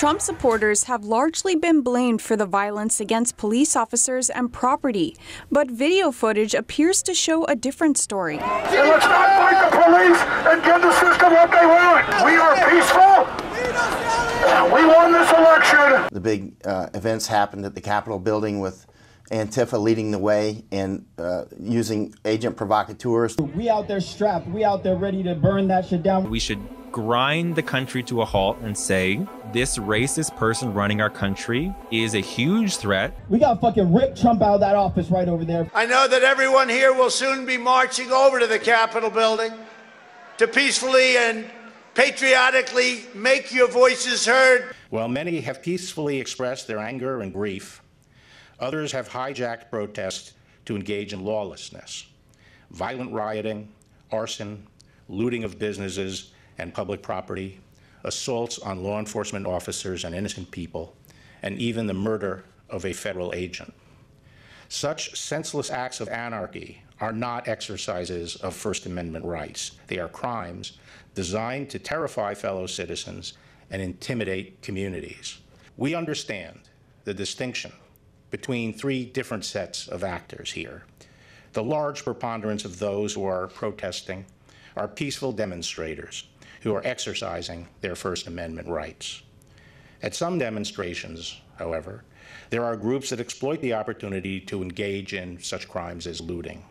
Trump supporters have largely been blamed for the violence against police officers and property, but video footage appears to show a different story. And let's not fight the police and give the system what they want. We are peaceful. We won this election. The big events happened at the Capitol building with Antifa leading the way and using agent provocateurs. We out there strapped. We out there ready to burn that shit down. We should grind the country to a halt and say this racist person running our country is a huge threat. We got fucking Rick Trump out of that office right over there. I know that everyone here will soon be marching over to the Capitol building to peacefully and patriotically make your voices heard. While many have peacefully expressed their anger and grief, others have hijacked protests to engage in lawlessness, violent rioting, arson, looting of businesses and public property, assaults on law enforcement officers and innocent people, and even the murder of a federal agent. Such senseless acts of anarchy are not exercises of First Amendment rights. They are crimes designed to terrify fellow citizens and intimidate communities. We understand the distinction between three different sets of actors here. The large preponderance of those who are protesting are peaceful demonstrators who are exercising their First Amendment rights. At some demonstrations, however, there are groups that exploit the opportunity to engage in such crimes as looting.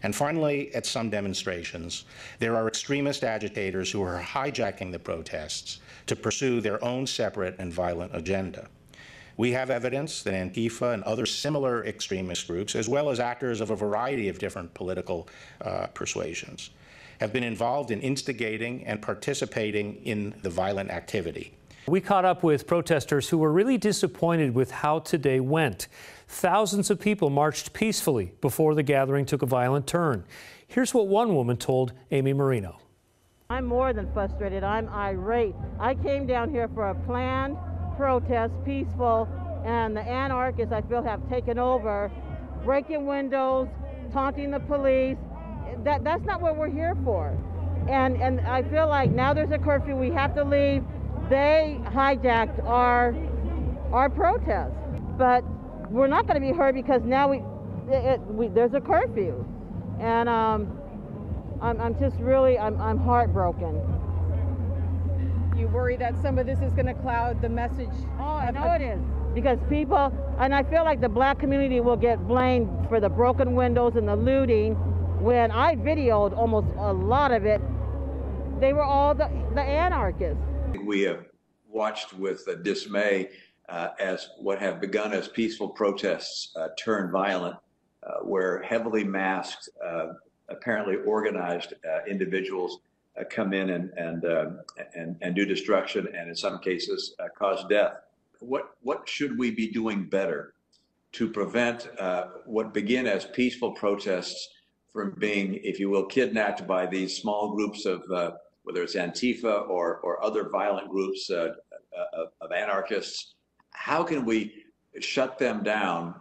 And finally, at some demonstrations, there are extremist agitators who are hijacking the protests to pursue their own separate and violent agenda. We have evidence that Antifa and other similar extremist groups, as well as actors of a variety of different political persuasions, have been involved in instigating and participating in the violent activity. We caught up with protesters who were really disappointed with how today went. Thousands of people marched peacefully before the gathering took a violent turn. Here's what one woman told Amy Marino. I'm more than frustrated. I'm irate. I came down here for a planned protest, peaceful, and the anarchists, I feel, have taken over, breaking windows, taunting the police. That's not what we're here for. And I feel like now there's a curfew, we have to leave. They hijacked our protest, but we're not going to be heard because now there's a curfew, and I'm just really I'm heartbroken. You worry that some of this is going to cloud the message? Oh, I know it is, because people, and I feel like the black community will get blamed for the broken windows and the looting. When I videoed almost a lot of it, they were all the anarchists. We have watched with dismay as what have begun as peaceful protests turn violent, where heavily masked, apparently organized individuals come in and do destruction, and in some cases cause death. What should we be doing better to prevent what begin as peaceful protests from being, if you will, kidnapped by these small groups of whether it's Antifa or other violent groups of anarchists? How can we shut them down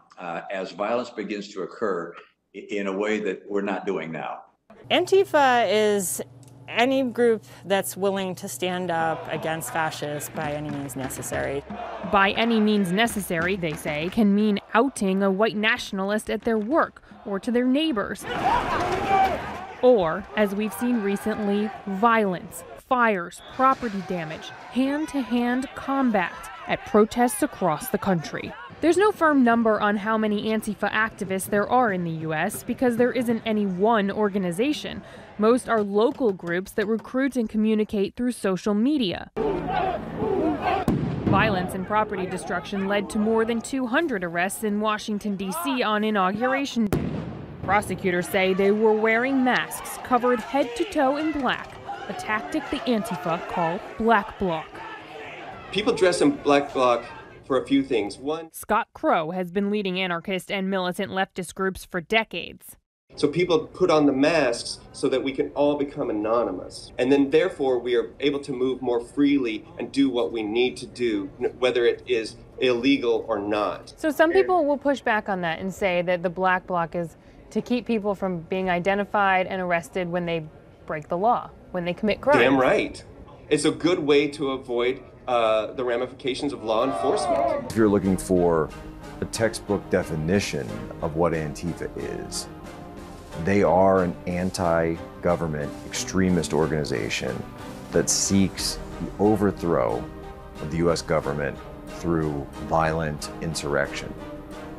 as violence begins to occur in a way that we're not doing now? Antifa is any group that's willing to stand up against fascists by any means necessary. By any means necessary, they say, can mean outing a white nationalist at their work or to their neighbors. Or, as we've seen recently, violence, fires, property damage, hand-to-hand combat at protests across the country. There's no firm number on how many Antifa activists there are in the U.S. because there isn't any one organization. Most are local groups that recruit and communicate through social media. Violence and property destruction led to more than 200 arrests in Washington, D.C. on Inauguration Day. Prosecutors say they were wearing masks covered head to toe in black, a tactic the Antifa call black bloc. People dress in black bloc for a few things. One, Scott Crow has been leading anarchist and militant leftist groups for decades. So people put on the masks so that we can all become anonymous. And then therefore we are able to move more freely and do what we need to do, whether it is illegal or not. So some people will push back on that and say that the black bloc is to keep people from being identified and arrested when they break the law, when they commit crimes. Damn right. It's a good way to avoid the ramifications of law enforcement. If you're looking for a textbook definition of what Antifa is, they are an anti-government extremist organization that seeks the overthrow of the U.S. government through violent insurrection.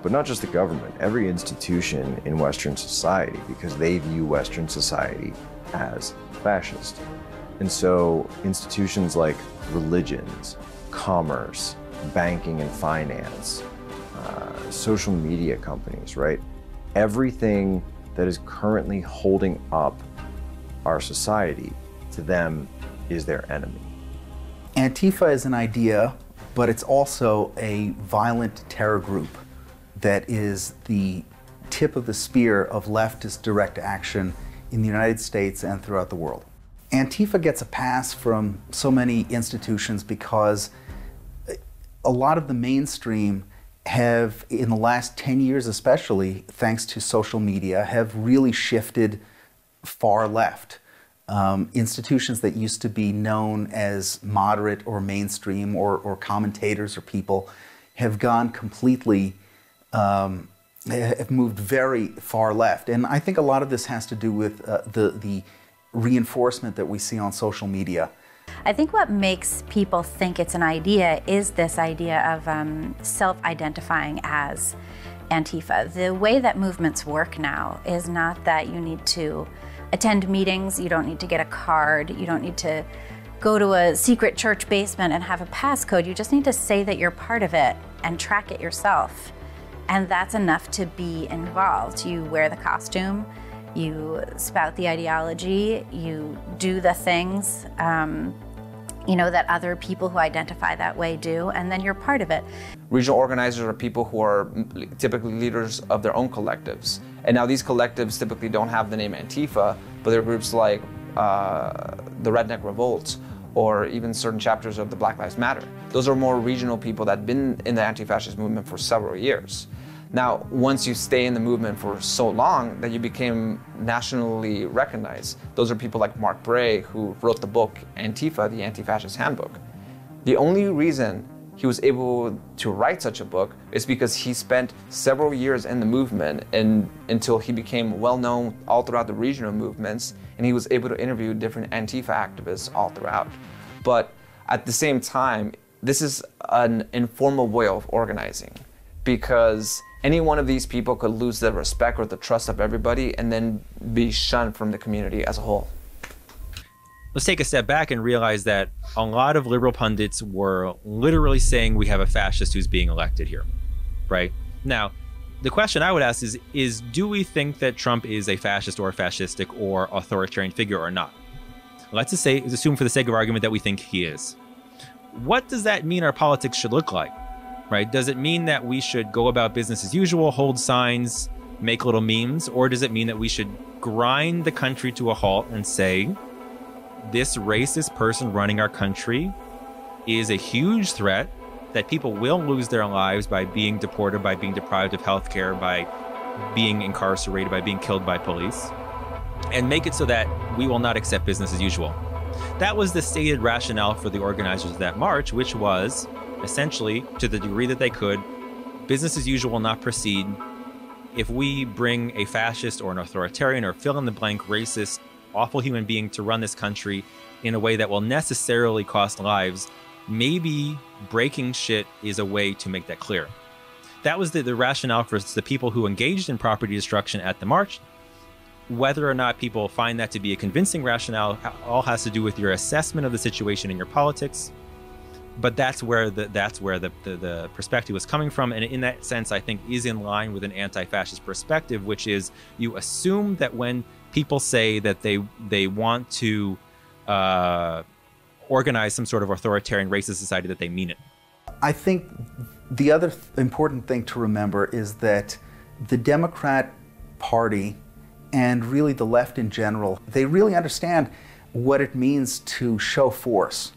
But not just the government, every institution in Western society, because they view Western society as fascist. And so institutions like religions, commerce, banking and finance, social media companies, right? Everything that is currently holding up our society, to them, is their enemy. Antifa is an idea, but it's also a violent terror group that is the tip of the spear of leftist direct action in the United States and throughout the world. Antifa gets a pass from so many institutions because a lot of the mainstream have, in the last 10 years especially, thanks to social media, have really shifted far left. Institutions that used to be known as moderate or mainstream or commentators or people have gone completely, have moved very far left. And I think a lot of this has to do with the reinforcement that we see on social media. I think what makes people think it's an idea is this idea of self-identifying as Antifa. The way that movements work now is not that you need to attend meetings, you don't need to get a card, you don't need to go to a secret church basement and have a passcode. You just need to say that you're part of it and track it yourself. And that's enough to be involved. You wear the costume, you spout the ideology, you do the things you know, that other people who identify that way do, and then you're part of it. Regional organizers are people who are typically leaders of their own collectives. And now these collectives typically don't have the name Antifa, but they're groups like the Redneck Revolt, or even certain chapters of the Black Lives Matter. Those are more regional people that have been in the anti-fascist movement for several years. Now, once you stay in the movement for so long that you became nationally recognized, those are people like Mark Bray, who wrote the book Antifa, the Anti-Fascist Handbook. The only reason he was able to write such a book is because he spent several years in the movement until he became well-known all throughout the regional movements, and he was able to interview different Antifa activists all throughout. But at the same time, this is an informal way of organizing, because any one of these people could lose the respect or the trust of everybody and then be shunned from the community as a whole. Let's take a step back and realize that a lot of liberal pundits were literally saying we have a fascist who's being elected here, right? Now, the question I would ask is do we think that Trump is a fascist or fascistic or authoritarian figure or not? Let's just say, assume for the sake of argument that we think he is. What does that mean our politics should look like? Right? Does it mean that we should go about business as usual, hold signs, make little memes, or does it mean that we should grind the country to a halt and say, this racist person running our country is a huge threat, that people will lose their lives by being deported, by being deprived of health care, by being incarcerated, by being killed by police, and make it so that we will not accept business as usual? That was the stated rationale for the organizers of that march, which was essentially, to the degree that they could, business as usual will not proceed. If we bring a fascist or an authoritarian or fill-in-the-blank racist, awful human being to run this country in a way that will necessarily cost lives, maybe breaking shit is a way to make that clear. That was the rationale for the people who engaged in property destruction at the march. Whether or not people find that to be a convincing rationale all has to do with your assessment of the situation in your politics. But that's where the perspective was coming from, and in that sense, I think is in line with an anti-fascist perspective, which is you assume that when people say that they want to organize some sort of authoritarian racist society, that they mean it. I think the other important thing to remember is that the Democrat Party and really the left in general, they really understand what it means to show force.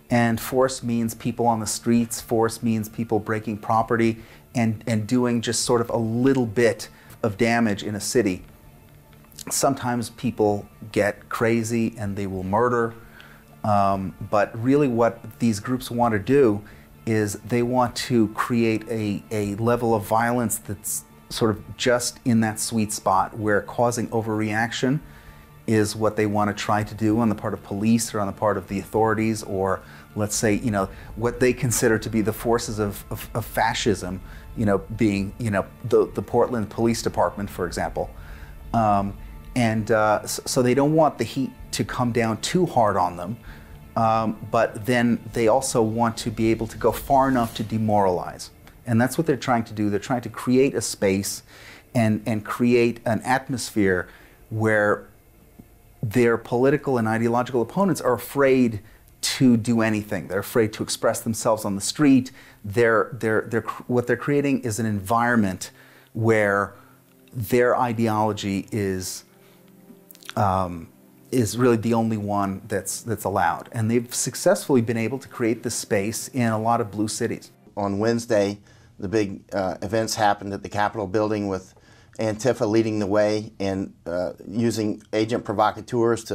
And force means people on the streets, force means people breaking property and doing just sort of a little bit of damage in a city. Sometimes people get crazy and they will murder. But really what these groups want to do is they want to create a level of violence that's sort of just in that sweet spot where causing overreaction is what they want to try to do on the part of police or on the part of the authorities, or let's say, you know, what they consider to be the forces of fascism, you know, being, you know, the Portland Police Department, for example. So they don't want the heat to come down too hard on them, but then they also want to be able to go far enough to demoralize. And that's what they're trying to do. They're trying to create a space and create an atmosphere where their political and ideological opponents are afraid to do anything. They're afraid to express themselves on the street. What they're creating is an environment where their ideology is really the only one that's allowed. And they've successfully been able to create this space in a lot of blue cities. On Wednesday, the big events happened at the Capitol building with Antifa leading the way and using agent provocateurs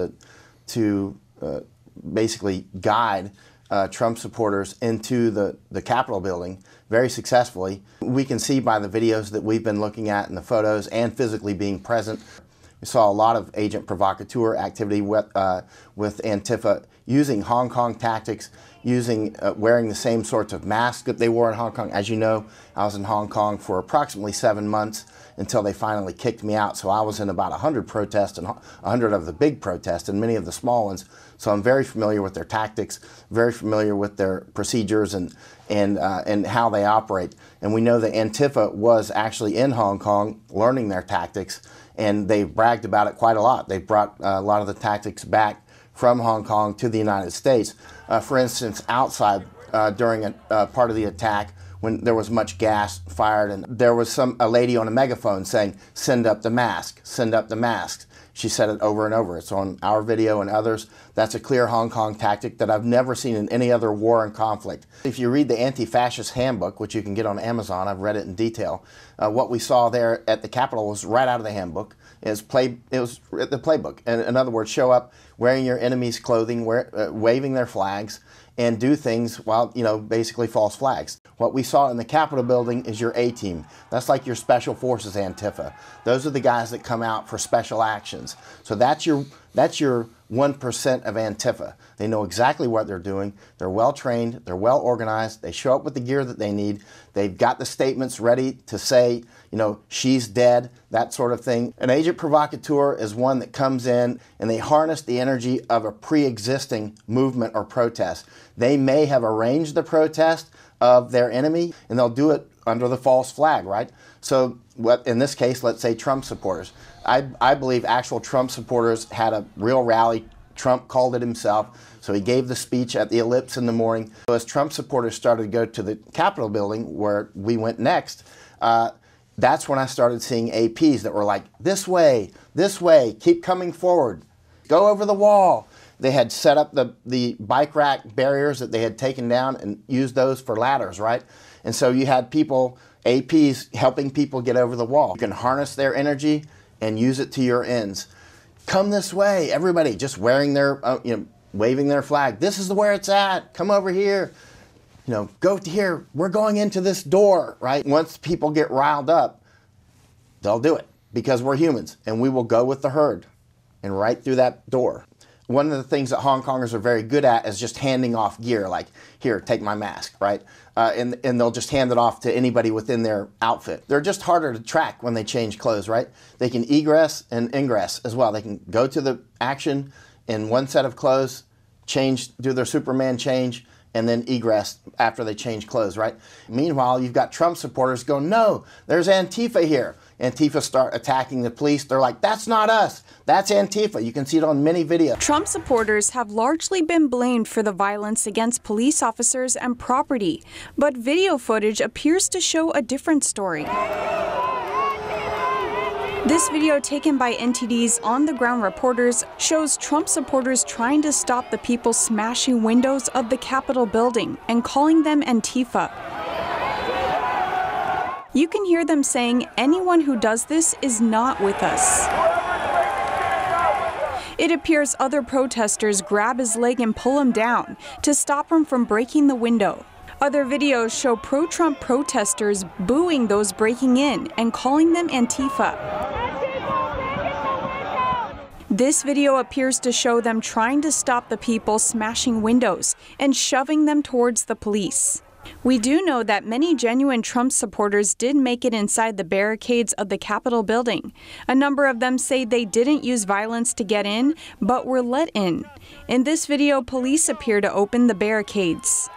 to basically guide Trump supporters into the Capitol building very successfully. We can see by the videos that we've been looking at and the photos and physically being present. We saw a lot of agent provocateur activity with Antifa using Hong Kong tactics, using wearing the same sorts of masks that they wore in Hong Kong. As you know, I was in Hong Kong for approximately 7 months until they finally kicked me out. So I was in about 100 protests, and 100 of the big protests and many of the small ones. So I'm very familiar with their tactics, very familiar with their procedures and how they operate. And we know that Antifa was actually in Hong Kong learning their tactics, and they bragged about it quite a lot. They brought a lot of the tactics back from Hong Kong to the United States. For instance, outside during a part of the attack, when there was much gas fired, and there was a lady on a megaphone saying, "Send up the mask, send up the masks." She said it over and over. It's on our video and others. That's a clear Hong Kong tactic that I've never seen in any other war and conflict. If you read the Anti-Fascist Handbook, which you can get on Amazon, I've read it in detail, what we saw there at the Capitol was right out of the handbook. It was the playbook. And in other words, show up wearing your enemy's clothing, waving their flags, and do things while, you know, basically false flags. What we saw in the Capitol building is your A-team. That's like your special forces Antifa. Those are the guys that come out for special actions. So that's your 1% of Antifa. They know exactly what they're doing. They're well trained. They're well organized. They show up with the gear that they need. They've got the statements ready to say, you know, she's dead, that sort of thing. An agent provocateur is one that comes in and they harness the energy of a pre-existing movement or protest. They may have arranged the protest of their enemy, and they'll do it under the false flag, right? So what, in this case, let's say Trump supporters. I believe actual Trump supporters had a real rally. Trump called it himself. So he gave the speech at the Ellipse in the morning. So as Trump supporters started to go to the Capitol building where we went next, that's when I started seeing APs that were like, this way, keep coming forward, go over the wall. They had set up the bike rack barriers that they had taken down and used those for ladders, right? And so you had people, APs, helping people get over the wall. You can harness their energy and use it to your ends. Come this way, everybody, just wearing their, waving their flag. This is where it's at, come over here. You know, go to here, we're going into this door, right? Once people get riled up, they'll do it because we're humans and we will go with the herd and right through that door. One of the things that Hong Kongers are very good at is just handing off gear, like, here, take my mask, right? And they'll just hand it off to anybody within their outfit. They're just harder to track when they change clothes, right? They can egress and ingress as well. They can go to the action in one set of clothes, do their Superman change, and then egress after they change clothes, right? Meanwhile, you've got Trump supporters going, no, there's Antifa here. Antifa start attacking the police. They're like, that's not us. That's Antifa. You can see it on many videos. Trump supporters have largely been blamed for the violence against police officers and property, but video footage appears to show a different story. This video taken by NTD's on-the-ground reporters shows Trump supporters trying to stop the people smashing windows of the Capitol building and calling them Antifa. You can hear them saying anyone who does this is not with us. It appears other protesters grab his leg and pull him down to stop him from breaking the window. Other videos show pro-Trump protesters booing those breaking in and calling them Antifa. This video appears to show them trying to stop the people smashing windows and shoving them towards the police. We do know that many genuine Trump supporters did make it inside the barricades of the Capitol building. A number of them say they didn't use violence to get in, but were let in. In this video, police appear to open the barricades.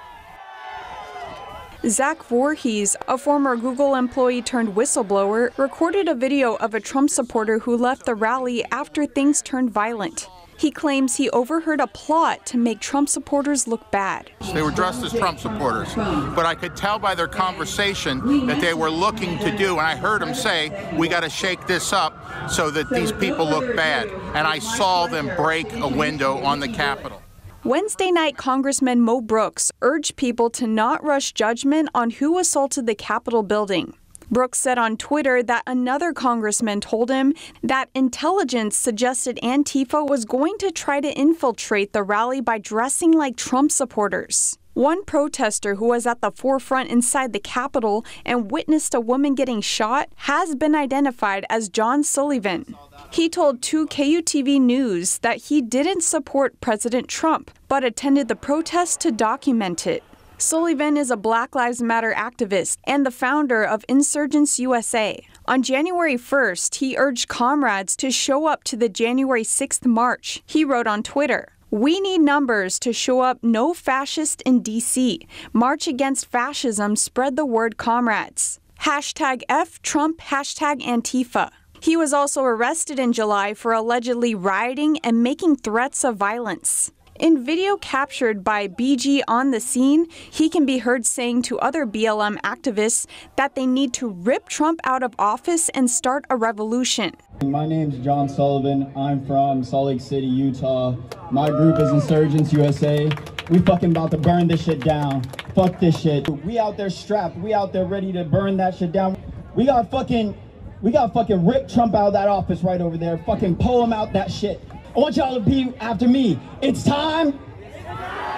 Zach Voorhees, a former Google employee turned whistleblower, recorded a video of a Trump supporter who left the rally after things turned violent. He claims he overheard a plot to make Trump supporters look bad. They were dressed as Trump supporters, but I could tell by their conversation that they were looking to do, and I heard them say, we got to shake this up so that these people look bad. And I saw them break a window on the Capitol. Wednesday night, Congressman Mo Brooks urged people to not rush judgment on who assaulted the Capitol building. Brooks said on Twitter that another congressman told him that intelligence suggested Antifa was going to try to infiltrate the rally by dressing like Trump supporters. One protester who was at the forefront inside the Capitol and witnessed a woman getting shot has been identified as John Sullivan. He told 2KUTV News that he didn't support President Trump, but attended the protest to document it. Sullivan is a Black Lives Matter activist and the founder of Insurgents USA. On January 1st, he urged comrades to show up to the January 6th march. He wrote on Twitter, "We need numbers to show up. No fascist in D.C. March against fascism. Spread the word, comrades. Hashtag F Trump, hashtag Antifa." He was also arrested in July for allegedly rioting and making threats of violence. In video captured by BG on the scene, he can be heard saying to other BLM activists that they need to rip Trump out of office and start a revolution. My name's John Sullivan. I'm from Salt Lake City, Utah. My group is Insurgents USA. We fucking about to burn this shit down. Fuck this shit. We out there strapped. We out there ready to burn that shit down. We got fucking rip Trump out of that office right over there. Fucking pull him out that shit. I want y'all to be after me. It's time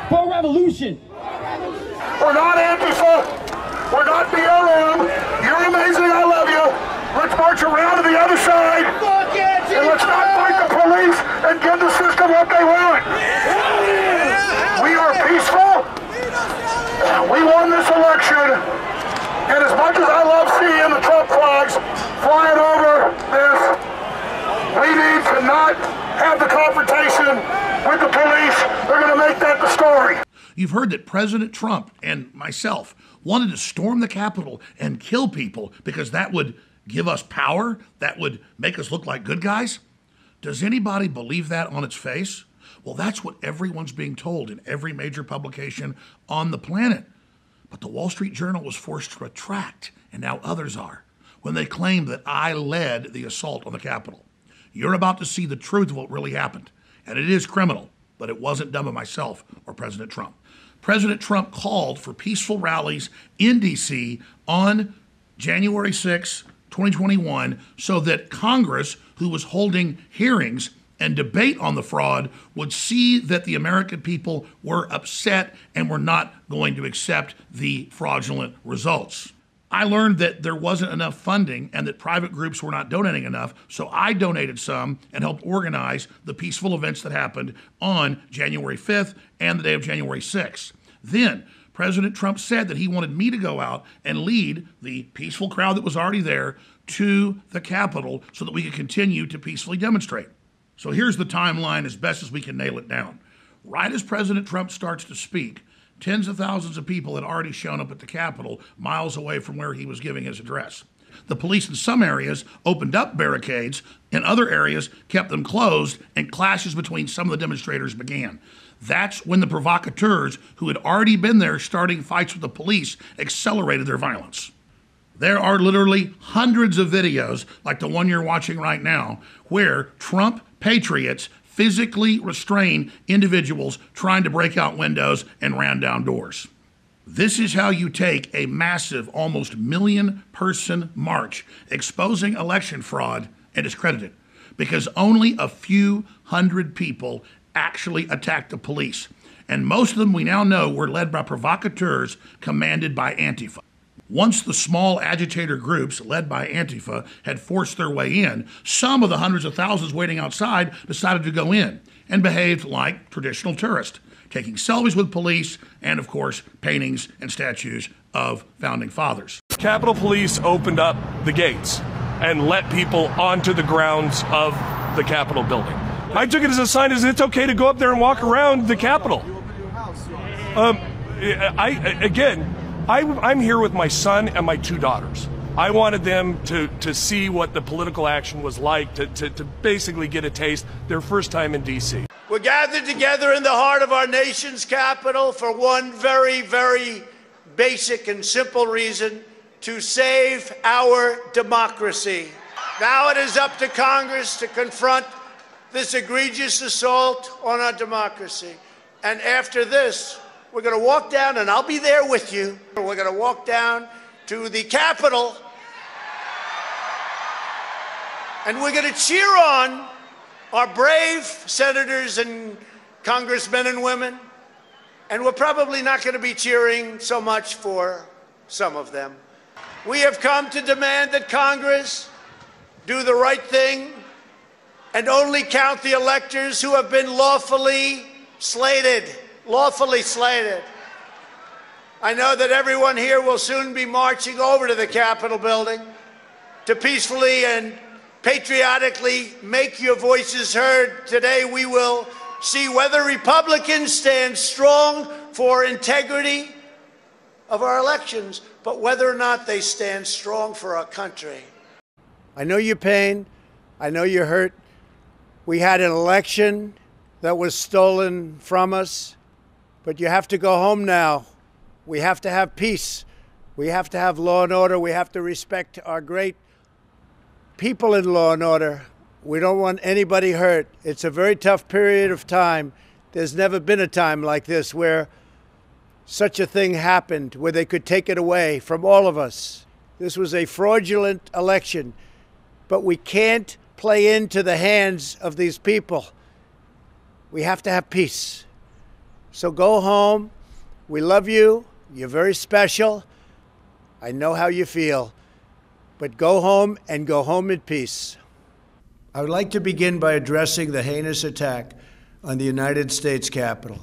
for a revolution. We're not Antifa. We're not BLM. You're amazing. I love you. Let's march around to the other side. And let's not fight the police and give the system what they want. We are peaceful. We won this election. And as much as I love seeing the Trump flags flying over this, we need to not have the confrontation with the police. They're going to make that the story. You've heard that President Trump and myself wanted to storm the Capitol and kill people because that would give us power, that would make us look like good guys. Does anybody believe that on its face? Well, that's what everyone's being told in every major publication on the planet. But the Wall Street Journal was forced to retract, and now others are, when they claimed that I led the assault on the Capitol. You're about to see the truth of what really happened. And it is criminal, but it wasn't done by myself or President Trump. President Trump called for peaceful rallies in D.C. on January 6, 2021, so that Congress, who was holding hearings and debate on the fraud, would see that the American people were upset and were not going to accept the fraudulent results. I learned that there wasn't enough funding and that private groups were not donating enough, so I donated some and helped organize the peaceful events that happened on January 5th and the day of January 6th. Then President Trump said that he wanted me to go out and lead the peaceful crowd that was already there to the Capitol so that we could continue to peacefully demonstrate. So here's the timeline as best as we can nail it down. Right as President Trump starts to speak, tens of thousands of people had already shown up at the Capitol miles away from where he was giving his address. The police in some areas opened up barricades, in other areas kept them closed, and clashes between some of the demonstrators began. That's when the provocateurs who had already been there starting fights with the police accelerated their violence. There are literally hundreds of videos like the one you're watching right now where Trump patriots physically restrain individuals trying to break out windows and ram down doors. This is how you take a massive, almost 1 million-person march exposing election fraud and discredit it. because only a few hundred people actually attacked the police. And most of them, we now know, were led by provocateurs commanded by Antifa. Once the small agitator groups led by Antifa had forced their way in, some of the hundreds of thousands waiting outside decided to go in and behaved like traditional tourists, taking selfies with police and, of course, paintings and statues of founding fathers. Capitol Police opened up the gates and let people onto the grounds of the Capitol building. I took it as a sign that it's okay to go up there and walk around the Capitol. I'm here with my son and my 2 daughters. I wanted them to see what the political action was like, to basically get a taste, their first time in D.C. We're gathered together in the heart of our nation's capital for one very, very basic and simple reason: to save our democracy. Now it is up to Congress to confront this egregious assault on our democracy. And after this, we're going to walk down, and I'll be there with you. We're going to walk down to the Capitol, and we're going to cheer on our brave senators and congressmen and women. And we're probably not going to be cheering so much for some of them. We have come to demand that Congress do the right thing and only count the electors who have been lawfully slated. I know that everyone here will soon be marching over to the Capitol building to peacefully and patriotically make your voices heard. Today we will see whether Republicans stand strong for integrity of our elections, but whether or not they stand strong for our country. I know your pain. I know you're hurt. We had an election that was stolen from us, but you have to go home now. We have to have peace. We have to have law and order. We have to respect our great people in law and order. We don't want anybody hurt. It's a very tough period of time. There's never been a time like this where such a thing happened, where they could take it away from all of us. This was a fraudulent election, but we can't play into the hands of these people. We have to have peace. So go home. We love you. You're very special. I know how you feel. But go home and go home in peace. I would like to begin by addressing the heinous attack on the United States Capitol.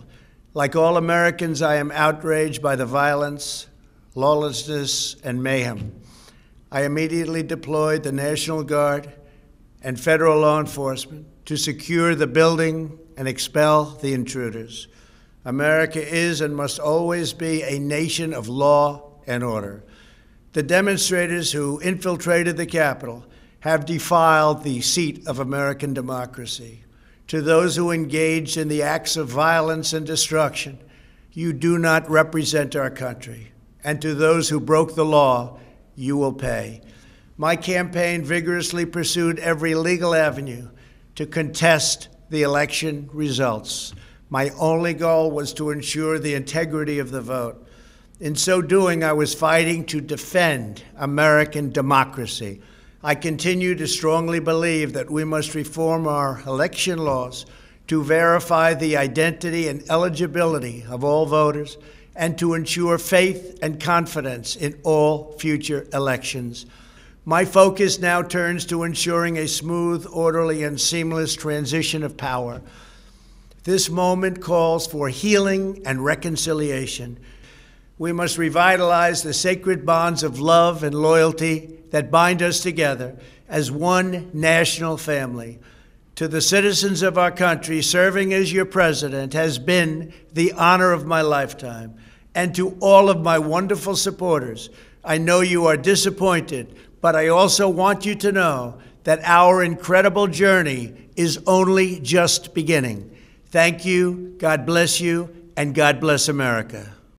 Like all Americans, I am outraged by the violence, lawlessness, and mayhem. I immediately deployed the National Guard and federal law enforcement to secure the building and expel the intruders. America is and must always be a nation of law and order. The demonstrators who infiltrated the Capitol have defiled the seat of American democracy. To those who engaged in the acts of violence and destruction, you do not represent our country. And to those who broke the law, you will pay. My campaign vigorously pursued every legal avenue to contest the election results. My only goal was to ensure the integrity of the vote. In so doing, I was fighting to defend American democracy. I continue to strongly believe that we must reform our election laws to verify the identity and eligibility of all voters and to ensure faith and confidence in all future elections. My focus now turns to ensuring a smooth, orderly, and seamless transition of power. This moment calls for healing and reconciliation. We must revitalize the sacred bonds of love and loyalty that bind us together as one national family. To the citizens of our country, serving as your president has been the honor of my lifetime. And to all of my wonderful supporters, I know you are disappointed, but I also want you to know that our incredible journey is only just beginning. Thank you, God bless you, and God bless America.